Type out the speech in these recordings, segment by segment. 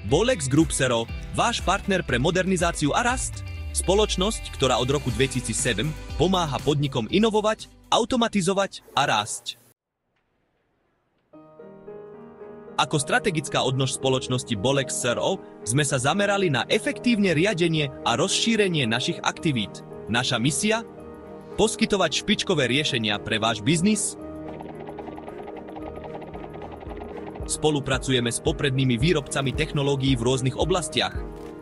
Bolex Group SRO, váš partner pre modernizáciu a rast. Spoločnosť, ktorá od roku 2007 pomáha podnikom inovovať, automatizovať a rásť. Ako strategická odnož spoločnosti Bolex SRO sme sa zamerali na efektívne riadenie a rozšírenie našich aktivít. Naša misia? Poskytovať špičkové riešenia pre váš biznis. Spolupracujeme s poprednými výrobcami technológií v rôznych oblastiach.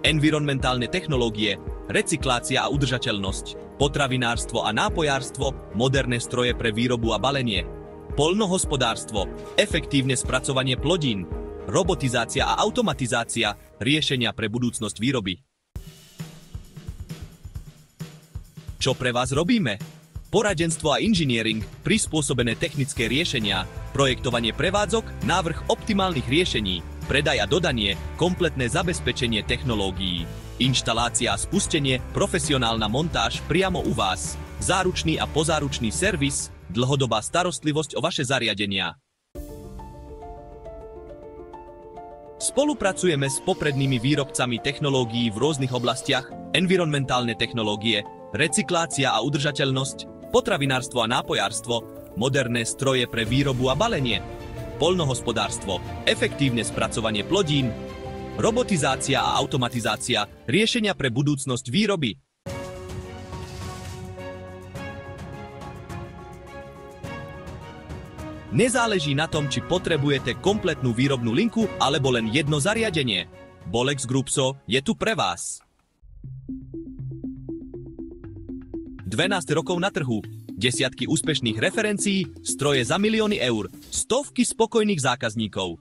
Environmentálne technológie, recyklácia a udržateľnosť, potravinárstvo a nápojárstvo, moderné stroje pre výrobu a balenie, poľnohospodárstvo, efektívne spracovanie plodín, robotizácia a automatizácia, riešenia pre budúcnosť výroby. Čo pre vás robíme? Poradenstvo a inžiniering, prispôsobené technické riešenia, projektovanie prevádzok, návrh optimálnych riešení, predaj a dodanie, kompletné zabezpečenie technológií, inštalácia a spustenie, profesionálna montáž priamo u vás, záručný a pozáručný servis, dlhodobá starostlivosť o vaše zariadenia. Spolupracujeme s poprednými výrobcami technológií v rôznych oblastiach, environmentálne technológie, recyklácia a udržateľnosť, potravinárstvo a nápojárstvo, moderné stroje pre výrobu a balenie, poľnohospodárstvo, efektívne spracovanie plodín, robotizácia a automatizácia, riešenia pre budúcnosť výroby. Nezáleží na tom, či potrebujete kompletnú výrobnú linku alebo len jedno zariadenie. Bolex Group SRO je tu pre vás. 12 rokov na trhu, desiatky úspešných referencií, stroje za milióny eur, stovky spokojných zákazníkov.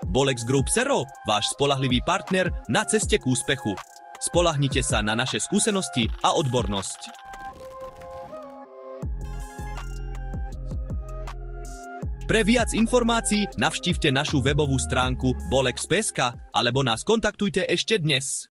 Bolex Group SRO, váš spoľahlivý partner na ceste k úspechu. Spoľahnite sa na naše skúsenosti a odbornosť. Pre viac informácií navštívte našu webovú stránku Bolex.sk alebo nás kontaktujte ešte dnes.